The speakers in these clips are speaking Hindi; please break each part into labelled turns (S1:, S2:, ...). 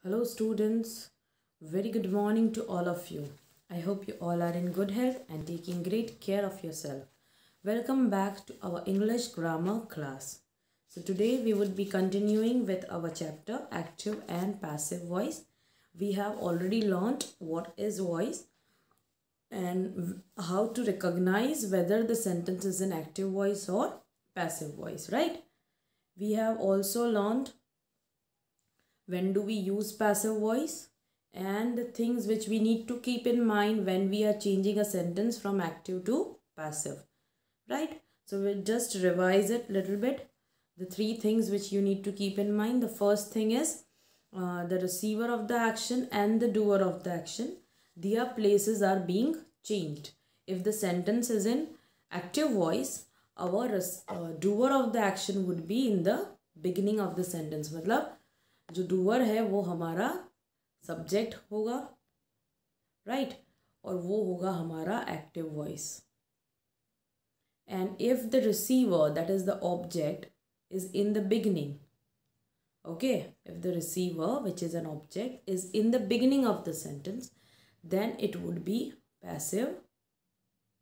S1: Hello, students. Very good morning to all of you. I hope you all are in good health and taking great care of yourself. Welcome back to our English grammar class. So, today we would be continuing with our chapter Active and Passive Voice. We have already learned what is voice and how to recognize whether the sentence is an active voice or passive voice, right? We have also learned when do we use passive voice and the things which we need to keep in mind when we are changing a sentence from active to passive, right? So we'll just revise it a little bit. The three things which you need to keep in mind. The first thing is the receiver of the action and the doer of the action, their places are being changed. If the sentence is in active voice, our doer of the action would be in the beginning of the sentence. मतलब जो डूअर है वो हमारा सब्जेक्ट होगा, राइट, और वो होगा हमारा active voice. And if the receiver that is the object is in the beginning, okay, if the receiver which is an object is in the beginning of the sentence, then it would be passive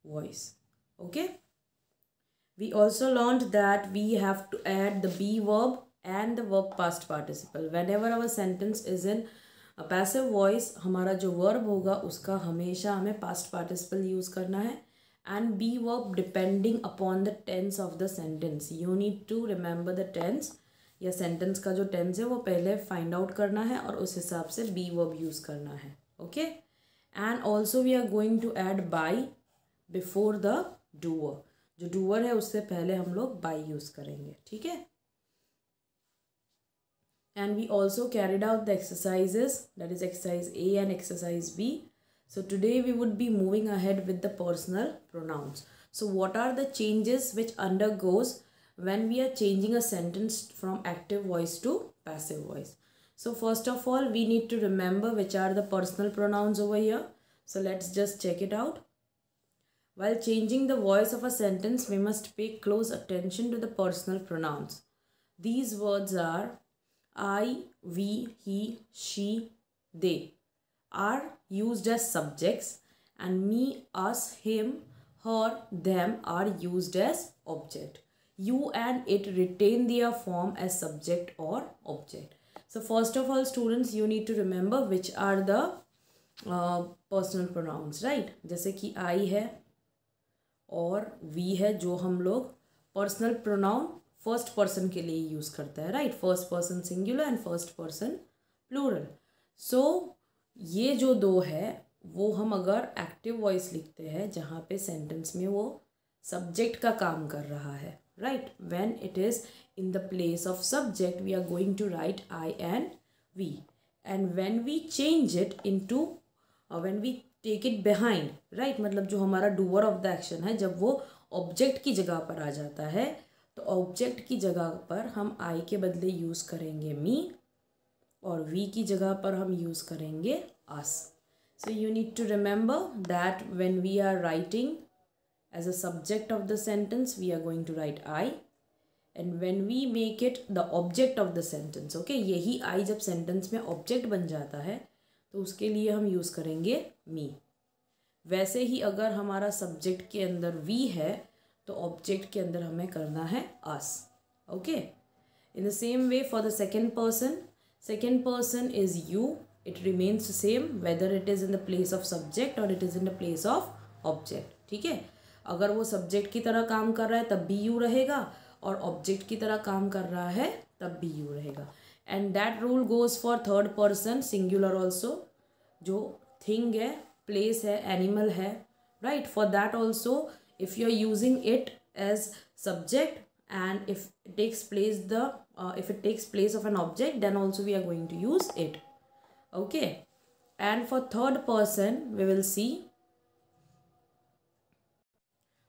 S1: voice. Okay, we also learned that we have to add the be verb and the verb past participle. Whenever our sentence is in a passive voice, हमारा जो verb होगा उसका हमेशा हमें past participle use करना है. And be verb depending upon the tense of the sentence. You need to remember the tense. या sentence का जो tense है वो पहले find out करना है और उस हिसाब से be verb use करना है. Okay? And also we are going to add by before the doer. जो doer है उससे पहले हम लोग by use करेंगे. ठीक है? And we also carried out the exercises, that is exercise A and exercise B. So today we would be moving ahead with the personal pronouns. So what are the changes which undergoes when we are changing a sentence from active voice to passive voice? So first of all, we need to remember which are the personal pronouns over here. So let's just check it out. While changing the voice of a sentence, we must pay close attention to the personal pronouns. These words are I, we, he, she, they are used as subjects, and me, us, him, her, them are used as object. You and it retain their form as subject or object. So first of all, students, you need to remember which are the personal pronouns, right? जैसे कि I है और we है, जो हम लोग personal pronoun फर्स्ट पर्सन के लिए यूज़ करता है, right? First person singular and first person plural. So ये जो दो है वो हम अगर एक्टिव वॉइस लिखते हैं जहाँ पे सेंटेंस में वो सब्जेक्ट का काम कर रहा है, right? When it is in the place of subject we are going to write I and we. And when we change it into when we take it behind, right, मतलब जो हमारा डूअर ऑफ द एक्शन है, जब वो ऑब्जेक्ट की जगह पर आ जाता है तो ऑब्जेक्ट की जगह पर हम आई के बदले यूज़ करेंगे मी और वी की जगह पर हम यूज़ करेंगे us. So you need to remember that when we are writing as a subject of the sentence we are going to write I, and when we make it the object of the sentence, okay, यही आई जब सेंटेंस में ऑब्जेक्ट बन जाता है तो उसके लिए हम यूज़ करेंगे मी. वैसे ही अगर हमारा सब्जेक्ट के अंदर वी है तो ऑब्जेक्ट के अंदर हमें करना है us. Okay, in the same way for the second person is you. It remains same whether it is in the place of subject और it is in the place of object. ठीक है, अगर वो सब्जेक्ट की तरह काम कर रहा है तब भी यू रहेगा और ऑब्जेक्ट की तरह काम कर रहा है तब भी यू रहेगा. And that rule goes for third person singular also. जो थिंग है, प्लेस है, एनिमल है, right, for that also if you are using it as subject and if it takes place of an object, then also we are going to use it. Okay, and for third person we will see.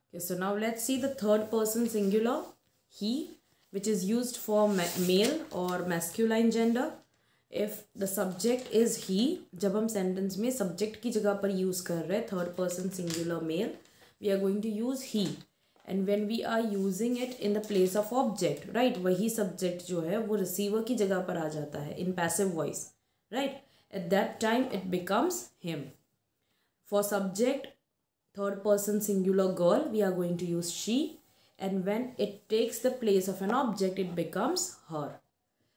S1: Okay, so now let's see the third person singular he, which is used for male or masculine gender. If the subject is he, जब हम sentence में subject की जगह पर use कर रहे हैं third person singular male, we are going to use he. And when we are using it in the place of object, right, वही subject जो है वो receiver की जगह पर आ जाता है in passive voice, right? At that time it becomes him. For subject third person singular girl, we are going to use she, and when it takes the place of an object it becomes her.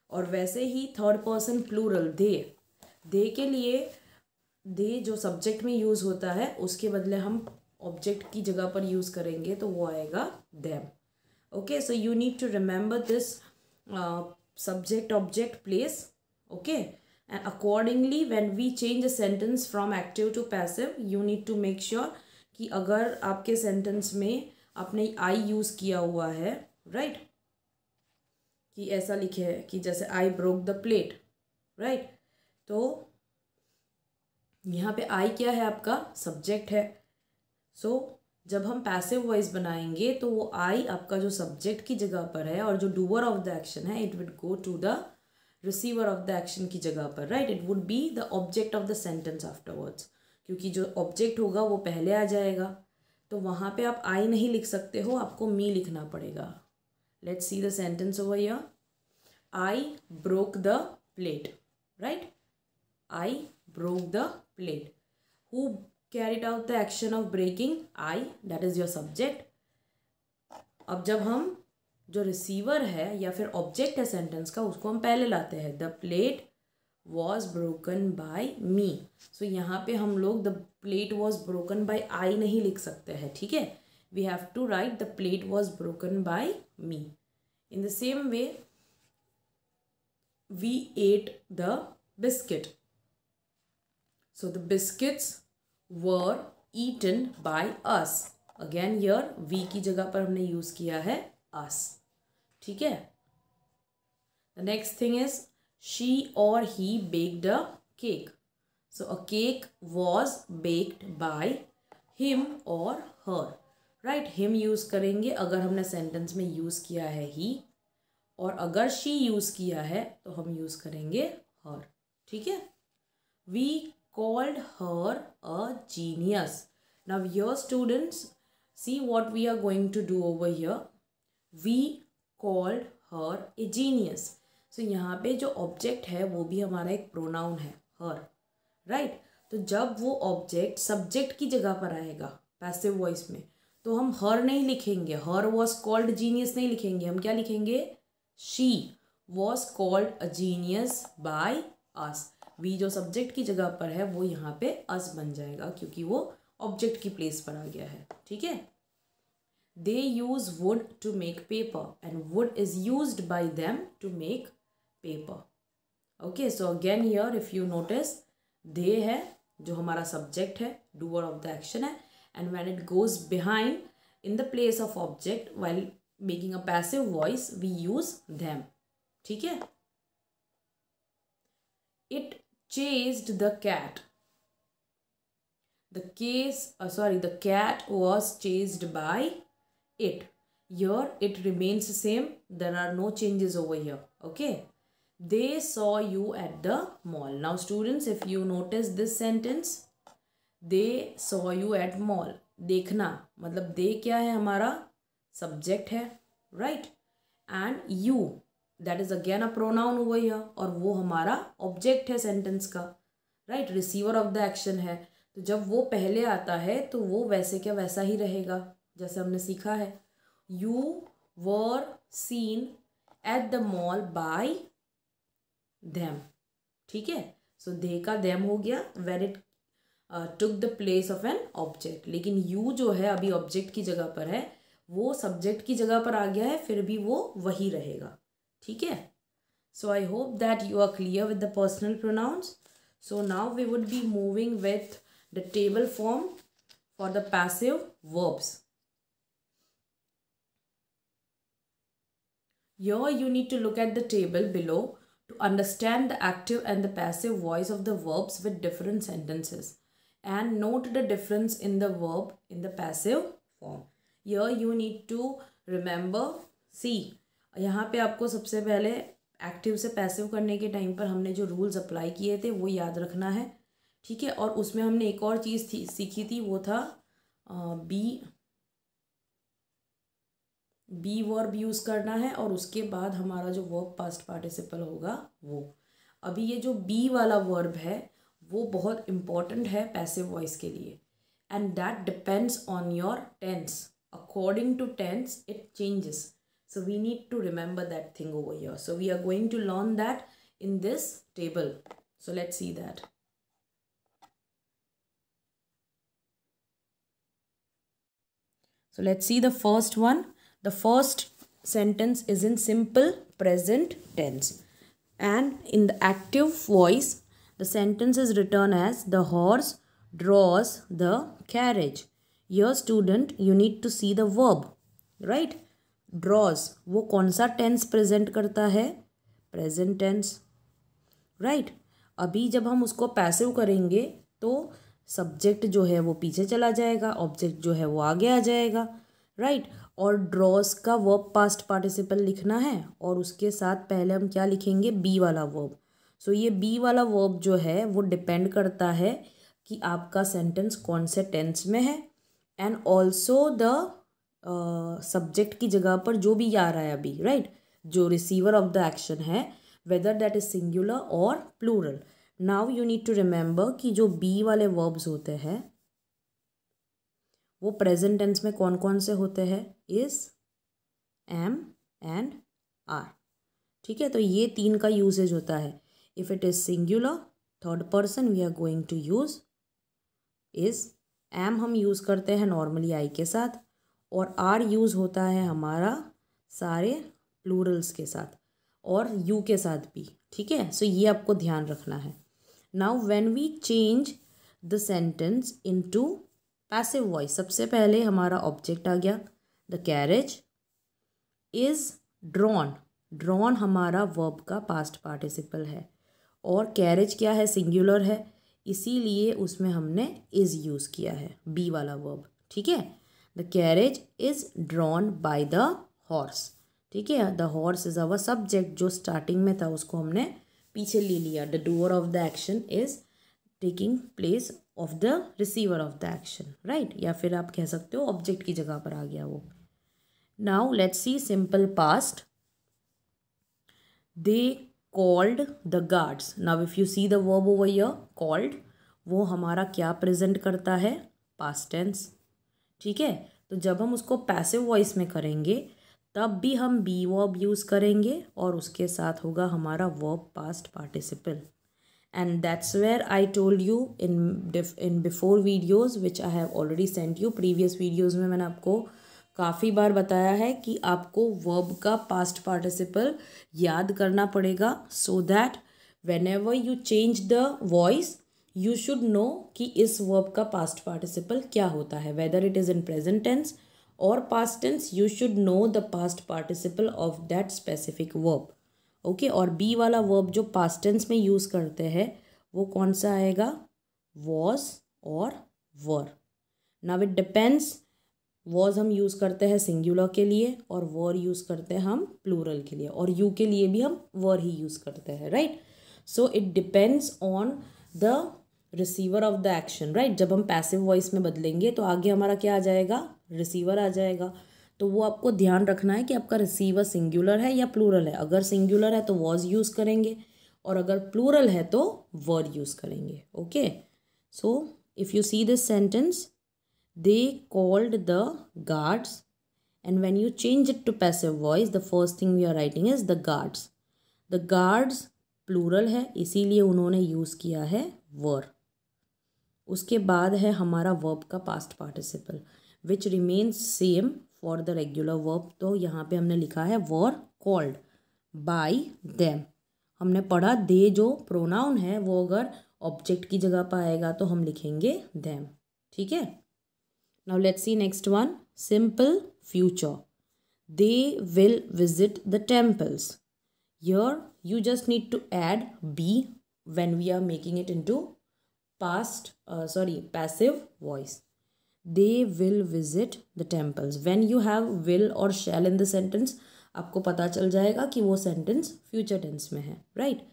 S1: और वैसे ही थर्ड पर्सन प्लूरल दे के लिए दे जो सब्जेक्ट में यूज़ होता है उसके बदले हम ऑब्जेक्ट की जगह पर यूज़ करेंगे तो वो आएगा them. Okay, so you need to remember this subject object place. Okay, and accordingly when we change a sentence from active to passive, you need to make sure कि अगर आपके सेंटेंस में आपने आई यूज़ किया हुआ है, राइट, कि ऐसा लिखे है कि जैसे I broke the plate, right, तो यहाँ पे आई क्या है, आपका सब्जेक्ट है. सो जब हम पैसिव वॉइस बनाएंगे तो वो आई आपका जो सब्जेक्ट की जगह पर है और जो डूअर ऑफ द एक्शन है it would go to the receiver of the action की जगह पर, right. It would be the object of the sentence afterwards, क्योंकि जो ऑब्जेक्ट होगा वो पहले आ जाएगा. तो वहाँ पे आप आई नहीं लिख सकते हो, आपको मी लिखना पड़ेगा. Let's see the sentence over here. I broke the plate, right. I broke the plate. Who carried out the action of breaking? I, that is your subject. अब जब हम जो रिसीवर है या फिर ऑब्जेक्ट है सेंटेंस का उसको हम पहले लाते हैं. The plate was broken by me. So यहाँ पे हम लोग the plate was broken by I नहीं लिख सकते हैं, ठीक है. We have to write the plate was broken by me. In the same way we ate the biscuit. So the biscuits were eaten by us. Again here we की जगह पर हमने यूज़ किया है us, ठीक है. The next thing is she or he baked a cake. So a cake was baked by him or her, right. him use करेंगे अगर हमने सेंटेंस में यूज़ किया है he, और अगर she यूज़ किया है तो हम यूज़ करेंगे her, ठीक है. We called her a genius. Now here students, see what we are going to do over here. We called her a genius. So यहाँ पे जो ऑब्जेक्ट है वो भी हमारा एक प्रोनाउन है her, right. तो जब वो ऑब्जेक्ट सब्जेक्ट की जगह पर आएगा पैसिव वॉइस में तो हम her नहीं लिखेंगे, her was called genius नहीं लिखेंगे, हम क्या लिखेंगे, she was called a genius by us. We जो सब्जेक्ट की जगह पर है वो यहाँ पे अस बन जाएगा क्योंकि वो ऑब्जेक्ट की प्लेस पर आ गया है, ठीक है. They use wood to make paper and wood is used by them to make paper. Okay, so again here if you notice they है जो हमारा सब्जेक्ट है, डूअर ऑफ द एक्शन है, and when it goes behind in the place of object while making a passive voice we use them, ठीक है. It chased the cat. The cat was chased by it. Here it remains the same. There are no changes over here. Okay. They saw you at the mall. Now students, if you notice this sentence, they saw you at mall. देखना मतलब they क्या है, हमारा सब्जेक्ट है, right. And you, that is again a pronoun हुआ here, और वो हमारा ऑब्जेक्ट है सेंटेंस का, right. Receiver of the action है. तो जब वो पहले आता है तो वो वैसे क्या वैसा ही रहेगा जैसे हमने सीखा है. You were seen at the mall bye them, ठीक है. सो दे का देम हो गया when it took the place of an object. लेकिन यू जो है अभी ऑब्जेक्ट की जगह पर है, वो सब्जेक्ट की जगह पर आ गया है, फिर भी वो वही रहेगा, ठीक है. So I hope that you are clear with the personal pronouns. So now we would be moving with the table form for the passive verbs. Here you need to look at the table below to understand the active and the passive voice of the verbs with different sentences and note the difference in the verb in the passive form. Here you need to remember, see, यहाँ पे आपको सबसे पहले एक्टिव से पैसिव करने के टाइम पर हमने जो रूल्स अप्लाई किए थे वो याद रखना है, ठीक है. और उसमें हमने एक और चीज़ सीखी थी, वो था बी वर्ब यूज़ करना है और उसके बाद हमारा जो वर्ब पास्ट पार्टिसिपल होगा वो. अभी ये जो बी वाला वर्ब है वो बहुत इम्पॉर्टेंट है पैसिव वॉइस के लिए, and that depends on your tense. According to tense it changes. So we need to remember that thing over here. So we are going to learn that in this table. So let's see that. So let's see the first one. The first sentence is in simple present tense. And in the active voice, the sentence is written as the horse draws the carriage. Here student, you need to see the verb, right? Draws वो कौन सा टेंस प्रेजेंट करता है? Present tense, right. अभी जब हम उसको पैसिव करेंगे तो सब्जेक्ट जो है वो पीछे चला जाएगा, ऑब्जेक्ट जो है वो आगे आ जाएगा, राइट. और ड्रॉज का वर्ब पास्ट पार्टिसिपल लिखना है और उसके साथ पहले हम क्या लिखेंगे? बी वाला वर्ब. सो ये बी वाला वर्ब जो है वो डिपेंड करता है कि आपका सेंटेंस कौन से टेंस में है, एंड ऑल्सो द सब्जेक्ट की जगह पर जो भी आ रहा है अभी, राइट, जो रिसीवर ऑफ द एक्शन है, वेदर दैट इज सिंगुलर और plural. Now you need to remember कि जो बी वाले वर्ब्स होते हैं वो प्रेजेंट टेंस में कौन कौन से होते हैं? Is, am and are. ठीक है, तो ये तीन का यूसेज होता है. If it is singular third person we are going to use is. Am हम यूज़ करते हैं नॉर्मली आई के साथ, और आर यूज़ होता है हमारा सारे प्लूरल्स के साथ और यू के साथ भी. ठीक है, सो ये आपको ध्यान रखना है. Now when we change the sentence into passive voice, सबसे पहले हमारा ऑब्जेक्ट आ गया the carriage is drawn. Drawn हमारा वर्ब का पास्ट पार्टिसिपल है और कैरेज क्या है? सिंगुलर है, इसीलिए उसमें हमने इज यूज़ किया है, बी वाला वर्ब. ठीक है, the carriage is drawn by the horse. ठीक है, the horse is our subject जो स्टार्टिंग में था उसको हमने पीछे ले लिया. The doer of the action is taking place of the receiver of the action, right, या फिर आप कह सकते हो ऑब्जेक्ट की जगह पर आ गया वो. Now let's see simple past. They called the guards. Now if you see the verb over here called, वो हमारा क्या प्रेजेंट करता है? Past tense. ठीक है, तो जब हम उसको पैसिव वॉइस में करेंगे तब भी हम बी वर्ब यूज़ करेंगे और उसके साथ होगा हमारा verb past participle. And that's where I told you in before videos which I have already sent you. Previous videos में मैंने आपको काफ़ी बार बताया है कि आपको वर्ब का पास्ट पार्टिसिपल याद करना पड़ेगा, so that whenever you change the voice you should know कि इस वर्ब का पास्ट पार्टिसिपल क्या होता है, whether it is in present tense और past tense. You should know the past participle of that specific verb. Okay, और बी वाला वर्ब जो पास्ट टेंस में यूज़ करते हैं वो कौन सा आएगा? वॉज और were. Now it depends. Was हम यूज़ करते हैं सिंगुलर के लिए और वर यूज़ करते हैं हम प्लूरल के लिए, और यू के लिए भी हम वर ही यूज़ करते हैं, right. So it depends on the receiver of the action, right. जब हम पैसिव वॉइस में बदलेंगे तो आगे हमारा क्या आ जाएगा? रिसीवर आ जाएगा. तो वो आपको ध्यान रखना है कि आपका रिसीवर सिंगुलर है या प्लूरल है. अगर सिंगुलर है तो वॉज यूज़ करेंगे और अगर प्लूरल है तो वर यूज़ करेंगे. Okay, so if you see this sentence, they called the guards, and when you change it to passive voice the first thing we are writing is the guards. The guards plural है इसीलिए उन्होंने यूज़ किया है were. उसके बाद है हमारा verb का past participle which remains same for the regular verb. तो यहाँ पे हमने लिखा है were called by them. हमने पढ़ा they जो pronoun है वो अगर object की जगह पर आएगा तो हम लिखेंगे them. ठीक है. Now let's see next one. Simple future. They will visit the temples. Here you just need to add be when we are making it into passive voice. They will visit the temples. When you have will or shall in the sentence, आपको पता चल जाएगा कि वो sentence future tense में है, right?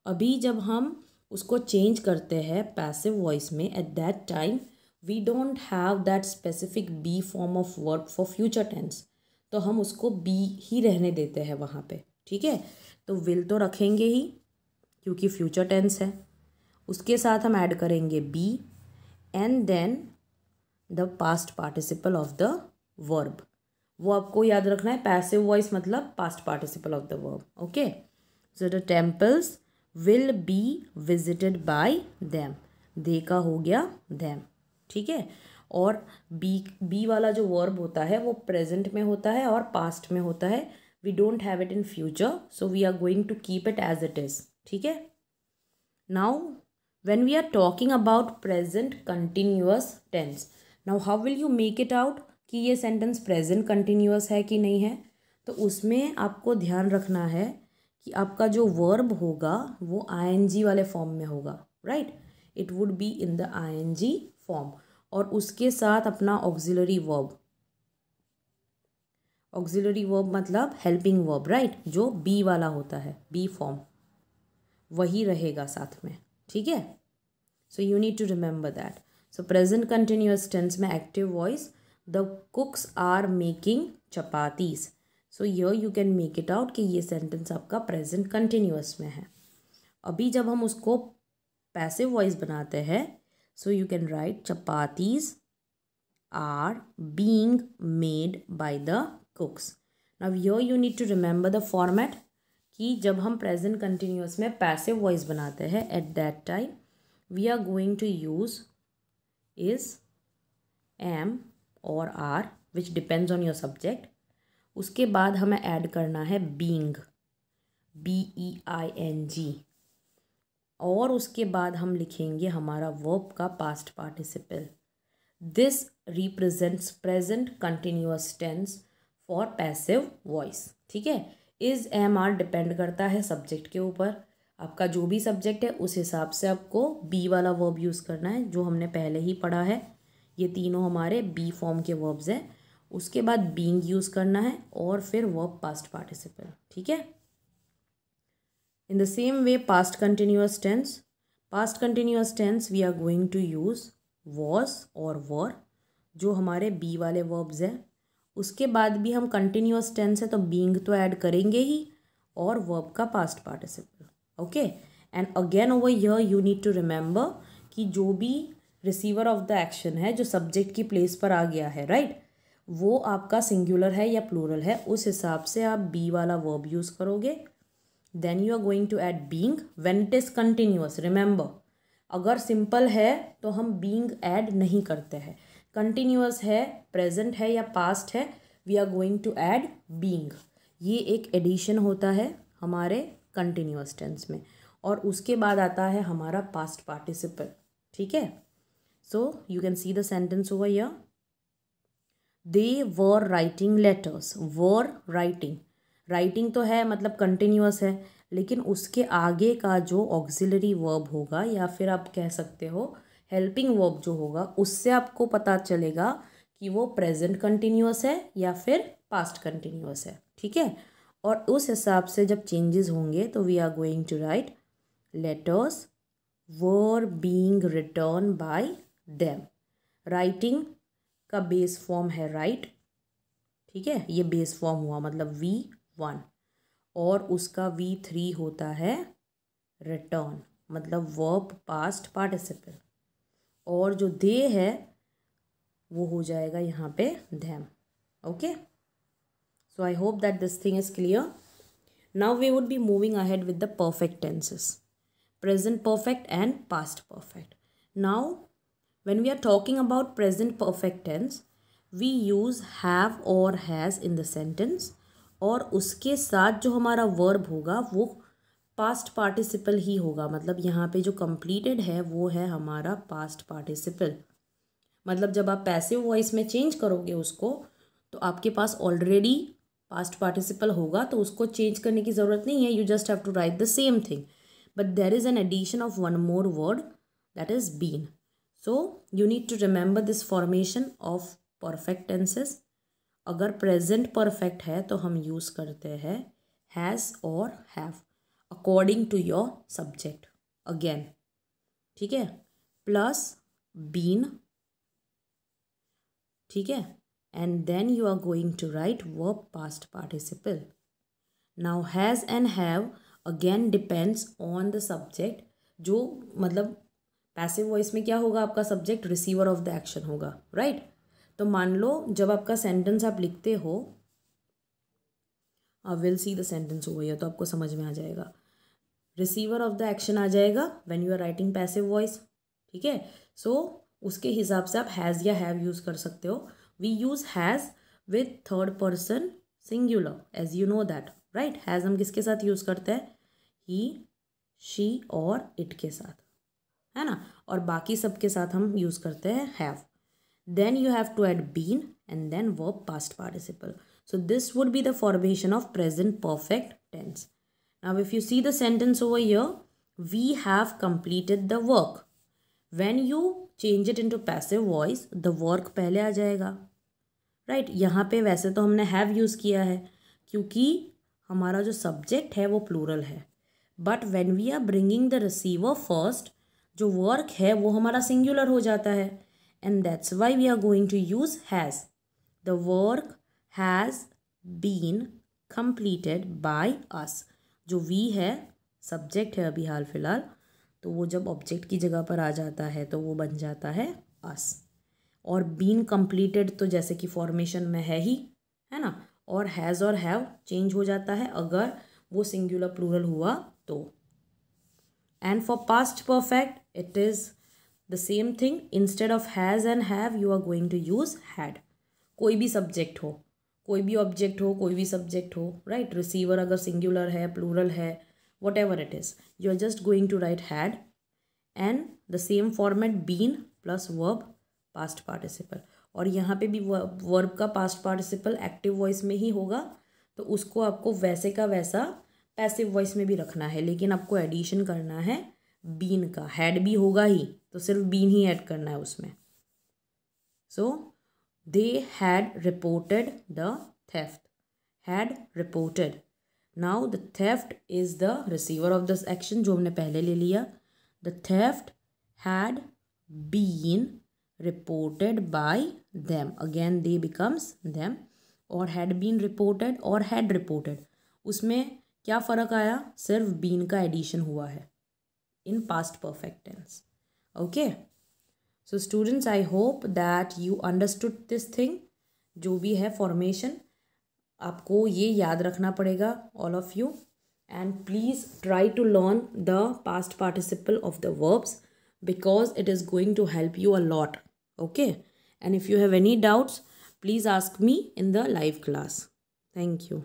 S1: अभी जब हम उसको change करते हैं passive voice में, at that time we don't have that specific be form of verb for future tense, तो हम उसको be ही रहने देते हैं वहाँ पे. ठीक है, तो will तो रखेंगे ही, क्योंकि फ्यूचर टेंस है। उसके साथ हम ऐड करेंगे be and then the past participle of the verb. वो आपको याद रखना है, पैसिव वॉइस मतलब past participle of the verb. Okay, so the temples will be visited by them. They का हो गया देम, ठीक है। और बी वाला जो वर्ब होता है वो प्रेजेंट में होता है और पास्ट में होता है। We don't have it in future, so we are going to keep it as it is, ठीक है। Now when we are talking about present continuous tense, now how will you make it out कि ये सेंटेंस प्रेजेंट कंटिन्यूअस है कि नहीं है। तो उसमें आपको ध्यान रखना है कि आपका जो वर्ब होगा वो आईएनजी वाले फॉर्म में होगा, right. It would be in the ING form और उसके साथ अपना ऑक्सिलरी वर्ब। ऑक्सिलरी वर्ब मतलब हेल्पिंग वर्ब, राइट, जो बी वाला होता है, बी फॉर्म, वही रहेगा साथ में, ठीक है। So you need to remember that. So present continuous tense में active voice, the cooks are making chapatis. So here you can make it out कि ये सेंटेंस आपका प्रेजेंट कंटिन्यूअस में है। अभी जब हम उसको पैसिव वॉइस बनाते हैं, so you can write chapatis are being made by the cooks. Now here you need to remember the format कि जब हम प्रेजेंट कंटिन्यूअस में पैसिव वॉइस बनाते हैं at that time we are going to use is am और are which depends on your subject. उसके बाद हमें ऐड करना है बीइंग, BEING, और उसके बाद हम लिखेंगे हमारा वर्ब का past participle. This represents present continuous tense for passive voice, ठीक है। इज एम आर डिपेंड करता है सब्जेक्ट के ऊपर। आपका जो भी सब्जेक्ट है उस हिसाब से आपको बी वाला वर्ब यूज़ करना है, जो हमने पहले ही पढ़ा है। ये तीनों हमारे बी फॉर्म के वर्ब्स हैं। उसके बाद बीइंग यूज़ करना है और फिर वर्ब पास्ट पार्टिसिपल, ठीक है। In the same way past continuous tense we are going to use was और वर, जो हमारे बी वाले वर्ब्स हैं। उसके बाद भी हम कंटिन्यूअस टेंस है तो बीइंग तो ऐड करेंगे ही और वर्ब का past participle, okay. And again over here you need to remember कि जो भी रिसीवर ऑफ द एक्शन है जो सब्जेक्ट की प्लेस पर आ गया है, राइट, वो आपका सिंगुलर है या प्लूरल है, उस हिसाब से आप बी वाला वर्ब यूज़ करोगे। Then you are going to add being when it is continuous. Remember, अगर सिंपल है तो हम बीइंग ऐड नहीं करते हैं। कंटिन्यूअस है, प्रेजेंट है या पास्ट है, we are going to add being. ये एक एडिशन होता है हमारे कंटिन्यूअस टेंस में। और उसके बाद आता है हमारा पास्ट पार्टिसिपल, ठीक है। So you can see the sentence over here, they were writing letters. Were writing, writing तो है मतलब कंटिन्यूअस है, लेकिन उसके आगे का जो ऑक्सिलरी वर्ब होगा या फिर आप कह सकते हो हेल्पिंग वर्ब जो होगा, उससे आपको पता चलेगा कि वो प्रेजेंट कंटिन्यूअस है या फिर पास्ट कंटिन्यूअस है, ठीक है। और उस हिसाब से जब चेंजेस होंगे तो we are going to write letters were being written by them. Writing का बेस फॉर्म है राइट, ठीक है, ये बेस फॉर्म हुआ मतलब V1, और उसका V3 होता है रिटर्न, मतलब वर्ब पास्ट पार्टिसिपल, और जो दे है वो हो जाएगा यहाँ पे them, okay. So I hope that this thing is clear. Now we would be moving ahead with the perfect tenses, present perfect and past perfect. Now when we are talking about present perfect tense we use have और हैज़ इन द सेंटेंस, और उसके साथ जो हमारा वर्ब होगा वो पास्ट पार्टिसिपल ही होगा। मतलब यहाँ पे जो कंप्लीटेड है वो है हमारा पास्ट पार्टिसिपल। मतलब जब आप पैसिव वॉइस में चेंज करोगे उसको तो आपके पास ऑलरेडी पास्ट पार्टिसिपल होगा, तो उसको चेंज करने की ज़रूरत नहीं है, you just have to write the same thing, but there is an addition of one more word that is been. So you need to remember this formation of perfect tenses. अगर प्रेजेंट परफेक्ट है तो हम यूज़ करते हैं हैज़ और have according to your subject again, ठीक है, प्लस बीन, ठीक है, and then you are going to write verb past participle. Now has and have again depends on the subject, जो मतलब पैसिव वॉइस में क्या होगा, आपका subject receiver of the action होगा, राइट। तो मान लो जब आपका सेंटेंस आप लिखते हो, विल सी द सेंटेंस हो गया तो आपको समझ में आ जाएगा, रिसीवर ऑफ द एक्शन आ जाएगा when you are writing passive voice, ठीक है। सो उसके हिसाब से आप हैज़ या हैव यूज़ कर सकते हो। We use has with third person singular, as you know that, right. Has हम किसके साथ यूज़ करते हैं, ही, शी और इट के साथ, है ना। और बाकी सब के साथ हम यूज़ करते हैं have. Then you have to add been and then verb past participle. So this would be the formation of present perfect tense. Now if you see the sentence over here, we have completed the work. When you change it into passive voice, the work पहले आ जाएगा, right? यहाँ पे वैसे तो हमने have यूज़ किया है क्योंकि हमारा जो subject है वो plural है, but when we are bringing the receiver first, जो work है वो हमारा singular हो जाता है, and that's why we are going to use has. The work has been completed by us. जो we है सब्जेक्ट है अभी हाल फिलहाल, तो वो जब ऑब्जेक्ट की जगह पर आ जाता है तो वो बन जाता है us. और been completed तो जैसे कि फॉर्मेशन में है ना, और has और have चेंज हो जाता है अगर वो सिंगुलर प्लूरल हुआ तो. And for past perfect it is the same thing. Instead of has and have you are going to use had. कोई भी सब्जेक्ट हो, कोई भी ऑब्जेक्ट हो, कोई भी सब्जेक्ट हो, राइट। रिसीवर अगर सिंगुलर है, प्लूरल है, whatever it is, you are just going to write had and the same format been plus verb past participle. और यहाँ पे भी वर्ब का पास्ट पार्टिसिपल एक्टिव वॉइस में ही होगा, तो उसको आपको वैसे का वैसा पैसिव वॉइस में भी रखना है, लेकिन आपको एडिशन करना है बीन का. हैड भी होगा ही तो सिर्फ बीन ही ऐड करना है उसमें. सो they had reported the theft. Had reported. Now the theft is the receiver of this action जो हमने पहले ले लिया. The theft had been reported by them. Again they becomes them. और had been reported और had reported, उसमें क्या फ़र्क आया, सिर्फ been का एडिशन हुआ है in past perfect tense. Okay. So students, I hope that you understood this thing. जो भी है फॉर्मेशन आपको ये याद रखना पड़ेगा, all of you, and please try to learn the past participle of the verbs because it is going to help you a lot. Okay, and if you have any doubts, please ask me in the live class. Thank you.